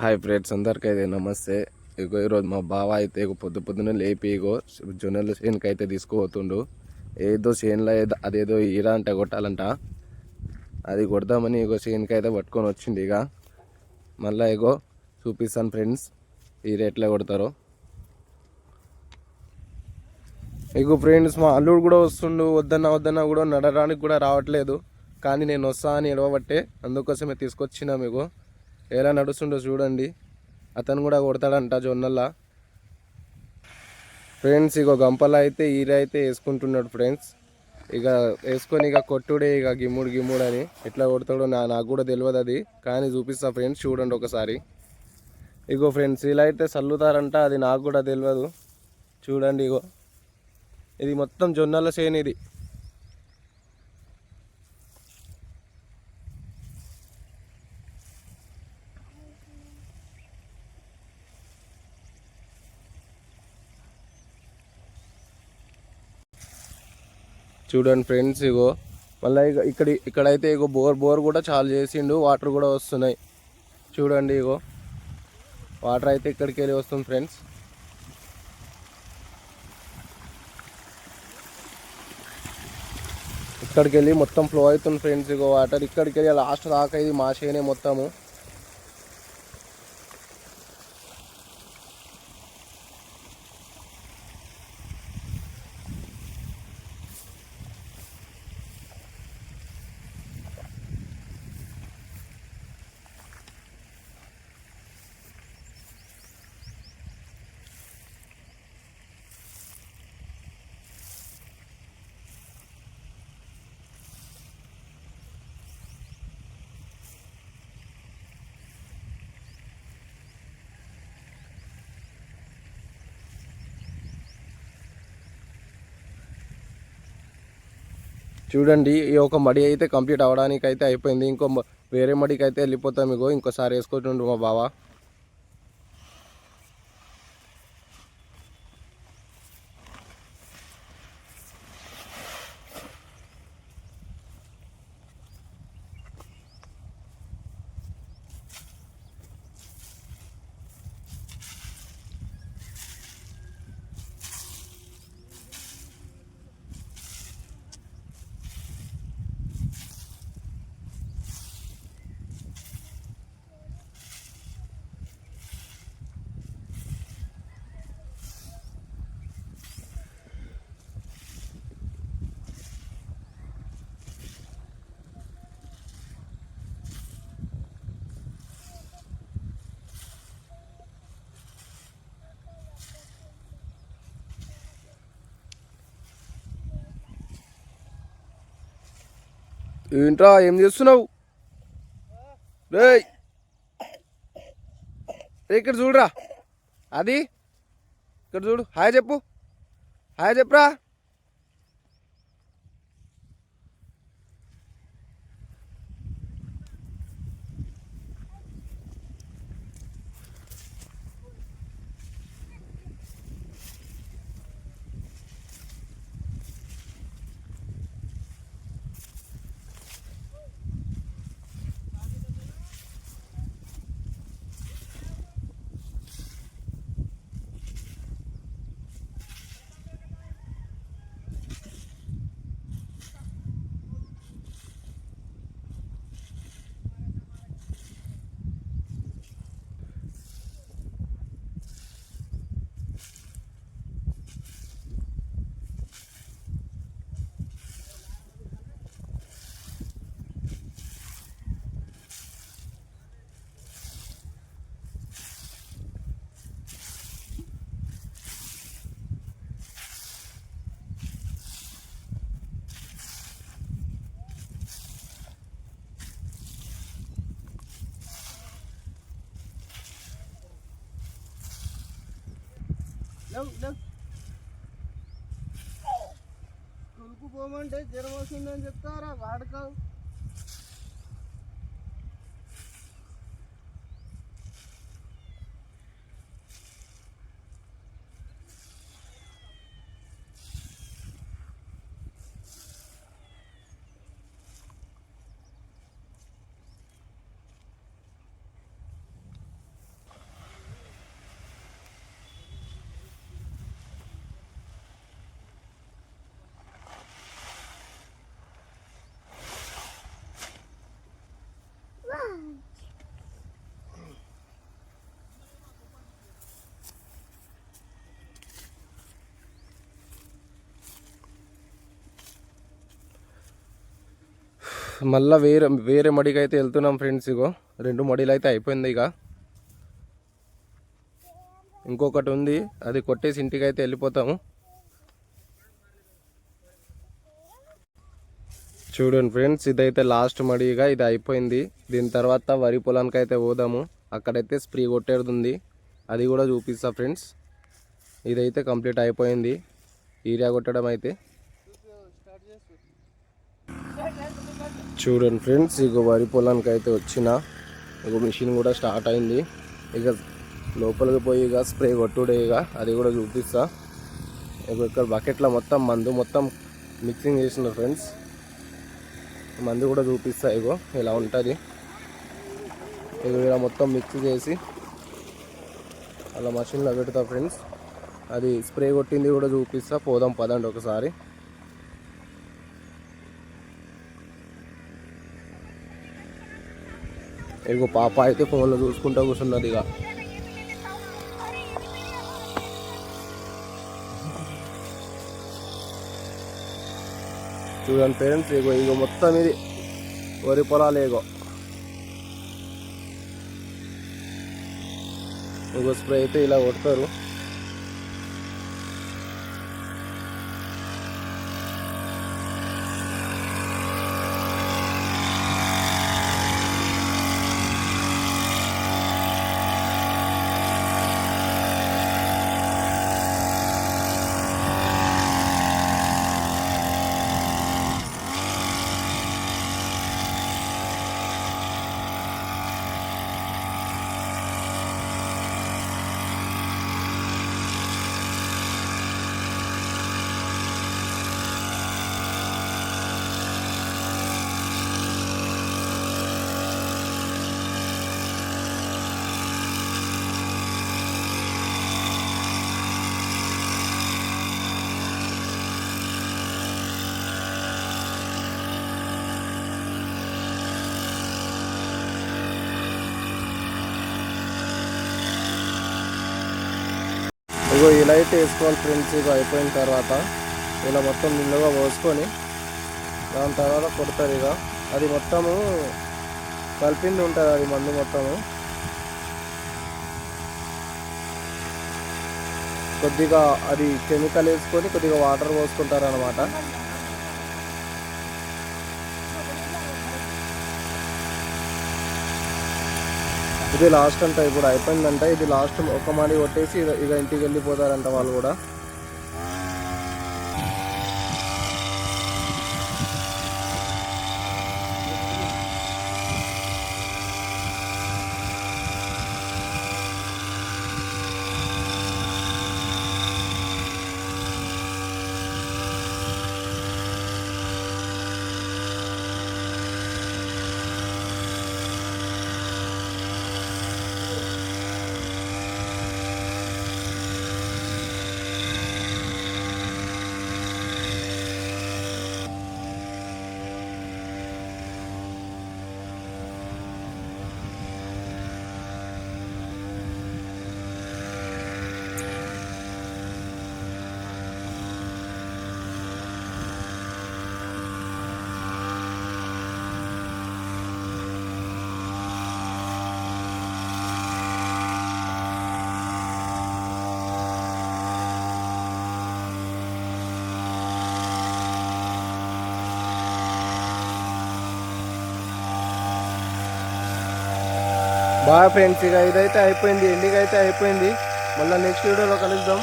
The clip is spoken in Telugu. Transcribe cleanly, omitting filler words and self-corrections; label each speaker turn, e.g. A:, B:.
A: హాయ్ ఫ్రెండ్స్, అందరికైతే నమస్తే. ఈరోజు మా బావ అయితే పొద్దున్నే లేపి జొన్నలు చేనుకి అయితే తీసుకుపోతుండు. ఏదో చేనులో అదేదో ఈర అంటే కొట్టాలంట. అది కొడదామని చేనుకి అయితే పట్టుకొని వచ్చింది. ఇక మళ్ళీ చూపిస్తాను ఫ్రెండ్స్ ఈర ఎట్లా కొడతారో. ఫ్రెండ్స్, మా అల్లుడు కూడా వస్తుండు. వద్దన్నా కూడా నడడానికి కూడా రావట్లేదు. కానీ నేను వస్తా అని ఎడవబట్టే అందుకోసమే తీసుకొచ్చినా. మీకు ఎలా నడుస్తుండో చూడండి. అతను కూడా కొడతాడంట జొన్నల్లా. ఫ్రెండ్స్, గంపల అయితే ఈర అయితే వేసుకుంటున్నాడు ఫ్రెండ్స్. వేసుకొని కొట్టుడే గిమ్ముడు అని ఎట్లా కొడతాడో నాకు కూడా తెలియదు అది. కానీ చూపిస్తా ఫ్రెండ్స్, చూడండి ఒకసారి. ఫ్రెండ్స్, ఇలా అయితే చల్లుతారంట. అది నాకు కూడా తెలియదు. చూడండి, ఇది మొత్తం జొన్నల చేను ఇది. చూడండి ఫ్రెండ్స్, మళ్ళీ ఇక్కడైతే బోర్ కూడా చాలు చేసిండు. వాటర్ కూడా వస్తున్నాయి. చూడండి, వాటర్ అయితే ఇక్కడికి వెళ్ళి వస్తుంది ఫ్రెండ్స్. ఇక్కడికి వెళ్ళి మొత్తం ఫ్లో అవుతుంది ఫ్రెండ్స్. వాటర్ ఇక్కడికి వెళ్ళి లాస్ట్ దాకా ఇది మా చేనే మొత్తము. చూడండి, ఈ ఒక మడి అయితే కంప్లీట్ అవ్వడానికి అయితే అయిపోయింది. వేరే మడికి అయితే వెళ్ళిపోతాం. ఇంకోసారి వేసుకుంటుండ్రు మా బావ. ఏంట్రా, ఏం చేస్తున్నావు? రే, ఇక్కడ చూడరా. అది ఇక్కడ చూడు. హాయ్ చెప్పు. హాయ్ చెప్పురా. కొనుక్కు పోమంటే జ్వరం వస్తుందని చెప్తారా వాడకావు. మళ్ళీ వేరే వేరే మడికి అయితే వెళ్తున్నాం ఫ్రెండ్స్. ఇగో 2 మడిలు అయితే అయిపోయింది. ఇక ఇంకొకటి ఉంది, అది కొట్టేసి ఇంటికి అయితే వెళ్ళిపోతాము. చూడండి ఫ్రెండ్స్, ఇదైతే లాస్ట్ మడిగా ఇది అయిపోయింది. దీని తర్వాత వరి పొలానికి అయితే పోదాము. అక్కడైతే స్ప్రే కొట్టేది ఉంది, అది కూడా చూపిస్తా ఫ్రెండ్స్. ఇదైతే కంప్లీట్ అయిపోయింది యూరియా కొట్టడం అయితే. చూడండి ఫ్రెండ్స్, ఇక వరి పొలానికి అయితే వచ్చిన ఇక మిషన్ కూడా స్టార్ట్ అయింది. ఇక లోపలికి పోయి ఇక స్ప్రే కొట్టుడే, ఇక అది కూడా చూపిస్తా. ఇక ఇక్కడ బకెట్లో మొత్తం మందు మొత్తం మిక్సింగ్ చేస్తున్నారు ఫ్రెండ్స్. మందు కూడా చూపిస్తా. ఇగో ఇలా ఉంటుంది. ఇక ఇలా మొత్తం మిక్స్ చేసి అలా మషిన్లో పెడతా ఫ్రెండ్స్. అది స్ప్రే కొట్టింది కూడా చూపిస్తా. పోదాం పదండి ఒకసారి. ఇగో పాప అయితే ఫోన్లో చూసుకుంటూ కూర్చున్నది. ఇక చూడండి ఫ్రెండ్స్, ఇగో మొత్తం ఇది వరి పొలాలు. ఇగో స్ప్రే అయితే ఇలా కొడతారు. ఇగో ఇలా అయితే వేసుకోవాలి ఫ్రెండ్స్. ఇక అయిపోయిన తర్వాత ఇలా మొత్తం నిండుగా పోసుకొని దాని తర్వాత కొడతారు. ఇక అది మొత్తము కలిపింది ఉంటుంది, అది మందు మొత్తము. కొద్దిగా అది కెమికల్ వేసుకొని కొద్దిగా వాటర్ పోసుకుంటారు అన్నమాట. ఇది లాస్ట్ అంట, ఇప్పుడు అయిపోయిందంట. ఇది లాస్ట్ ఒక మడి కొట్టేసి ఇక ఇంటికి వెళ్ళిపోతారంట వాళ్ళు కూడా. బాగా ఫ్రెండ్స్, ఇక ఇదైతే అయిపోయింది, ఎండింగ్ అయితే అయిపోయింది. మళ్ళీ నెక్స్ట్ వీడియోలో కలుద్దాం.